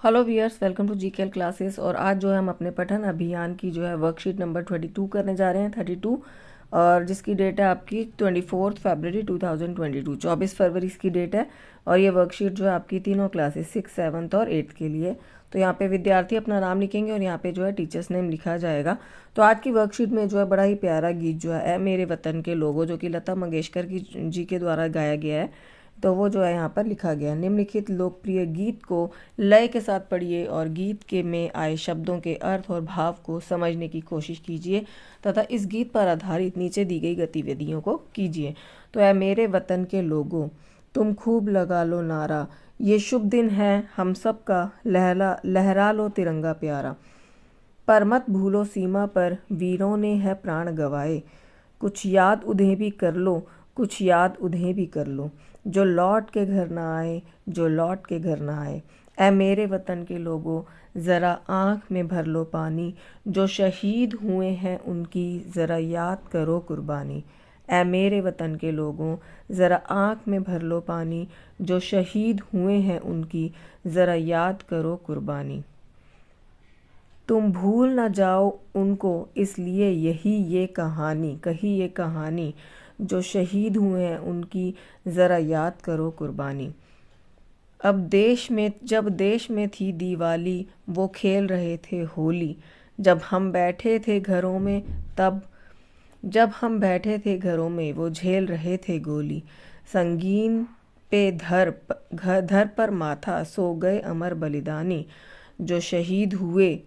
Hello viewers, welcome to GKL classes. और आज जो है हम अपने पठन अभियान की जो है वर्कशीट नंबर 22 करने जा रहे हैं, 32, और जिसकी डेट है आपकी 24 फरवरी 2022, 24 फरवरी इसकी डेट है। और ये वर्कशीट जो है आपकी तीनों क्लासेस 6, 7 और 8 के लिए। तो यहाँ पे विद्यार्थी अपना नाम लिखेंगे और यहाँ पे जो है टीचर्स नेम लिखा जाएगा। तो आज की वर्कशीट में जो है बड़ा ही प्यारा गीत जो है मेरे वतन के लोगों, जो कि लता मंगेशकर जी के द्वारा गाया गया है, तो वो जो है यहाँ पर लिखा गया है। निम्नलिखित लोकप्रिय गीत को लय के साथ पढ़िए और गीत के में आए शब्दों के अर्थ और भाव को समझने की कोशिश कीजिए तथा इस गीत पर आधारित नीचे दी गई गतिविधियों को कीजिए। तो है मेरे वतन के लोगों, तुम खूब लगा लो नारा, ये शुभ दिन है हम सब का, लहरा लो तिरंगा प्यारा। पर मत भूलो सीमा पर वीरों ने है प्राण गवाए, कुछ याद उन्हें भी कर लो, कुछ याद उन्हें भी कर लो, जो लौट के घर ना आए, जो लौट के घर ना आए। ऐ मेरे वतन के लोगों, ज़रा आँख में भर लो पानी, जो शहीद हुए हैं उनकी ज़रा याद करो कुर्बानी। ऐ मेरे वतन के लोगों, ज़रा आँख में भर लो पानी, जो शहीद हुए हैं उनकी ज़रा याद करो कुर्बानी। तुम भूल न जाओ उनको, इसलिए ये कहानी, जो शहीद हुए हैं उनकी ज़रा याद करो कुर्बानी। जब देश में थी दिवाली, वो खेल रहे थे होली, जब हम बैठे थे घरों में वो झेल रहे थे गोली। संगीन पे धर पर माथा, सो गए अमर बलिदानी, जो शहीद हुए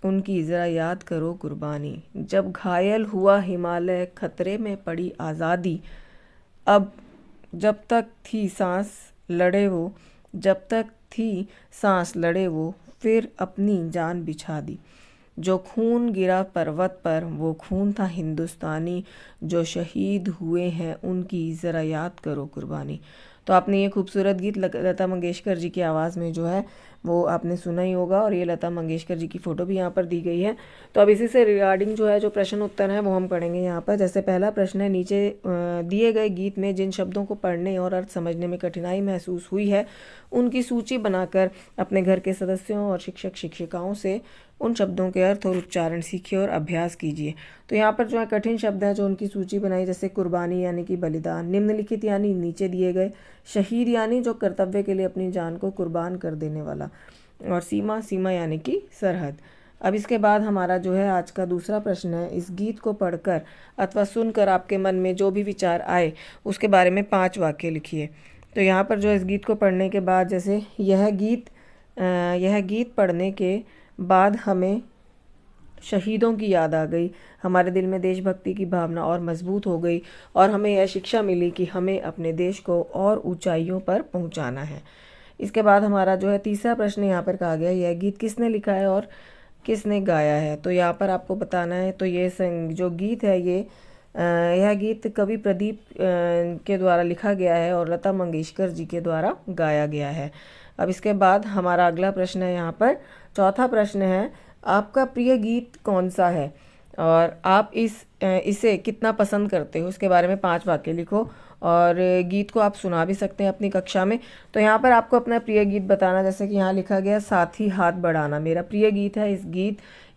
उनकी ज़रा याद करो कुर्बानी। जब घायल हुआ हिमालय, खतरे में पड़ी आज़ादी, अब जब तक थी सांस लड़े वो, फिर अपनी जान बिछा दी। जो खून गिरा पर्वत पर, वो खून था हिंदुस्तानी, जो शहीद हुए हैं उनकी ज़रा याद करो कुर्बानी। तो आपने ये खूबसूरत गीत लता मंगेशकर जी की आवाज़ में जो है वो आपने सुना ही होगा, और ये लता मंगेशकर जी की फ़ोटो भी यहाँ पर दी गई है। तो अब इसी से रिगार्डिंग जो है जो प्रश्न उत्तर है वो हम पढ़ेंगे यहाँ पर। जैसे पहला प्रश्न है, नीचे दिए गए गीत में जिन शब्दों को पढ़ने और अर्थ समझने में कठिनाई महसूस हुई है उनकी सूची बनाकर अपने घर के सदस्यों और शिक्षक शिक्षिकाओं से उन शब्दों के अर्थ और उच्चारण सीखिए और अभ्यास कीजिए। तो यहाँ पर जो है कठिन शब्द है जो उनकी सूची बनाई, जैसे कुर्बानी यानी कि बलिदान, निम्नलिखित यानी नीचे दिए गए, शहीद यानी जो कर्तव्य के लिए अपनी जान को कुर्बान कर देने वाला, और सीमा यानी कि सरहद। अब इसके बाद हमारा जो है आज का दूसरा प्रश्न है, इस गीत को पढ़कर अथवा सुनकर आपके मन में जो भी विचार आए उसके बारे में 5 वाक्य लिखिए। तो यहाँ पर जो इस गीत को पढ़ने के बाद, जैसे यह गीत पढ़ने के बाद हमें शहीदों की याद आ गई, हमारे दिल में देशभक्ति की भावना और मजबूत हो गई, और हमें यह शिक्षा मिली कि हमें अपने देश को और ऊंचाइयों पर पहुंचाना है। इसके बाद हमारा जो है तीसरा प्रश्न यहाँ पर कहा गया, यह गीत किसने लिखा है और किसने गाया है। तो यहाँ पर आपको बताना है, तो ये जो गीत है यह गीत कवि प्रदीप के द्वारा लिखा गया है और लता मंगेशकर जी के द्वारा गाया गया है। अब इसके बाद हमारा अगला प्रश्न है, यहाँ पर चौथा प्रश्न है, आपका प्रिय गीत कौन सा है और आप इसे कितना पसंद करते हो, इसके बारे में 5 वाक्य लिखो। और गीत को आप सुना भी सकते हैं अपनी कक्षा में। तो यहाँ पर आपको अपना प्रिय गीत बताना, जैसे कि यहाँ लिखा गया, साथी हाथ बढ़ाना मेरा प्रिय गीत है।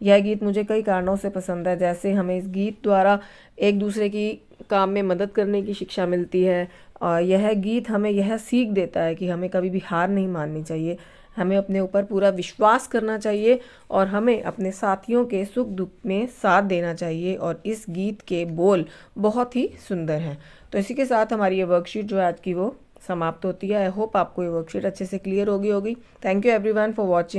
यह गीत मुझे कई कारणों से पसंद है, जैसे हमें इस गीत द्वारा एक दूसरे की काम में मदद करने की शिक्षा मिलती है, और यह गीत हमें यह सीख देता है कि हमें कभी भी हार नहीं माननी चाहिए, हमें अपने ऊपर पूरा विश्वास करना चाहिए और हमें अपने साथियों के सुख दुख में साथ देना चाहिए। और इस गीत के बोल बहुत ही सुंदर हैं। तो इसी के साथ हमारी ये वर्कशीट जो है आज की वो समाप्त होती है। आई होप आपको ये वर्कशीट अच्छे से क्लियर होगी। Thank you everyone for watching.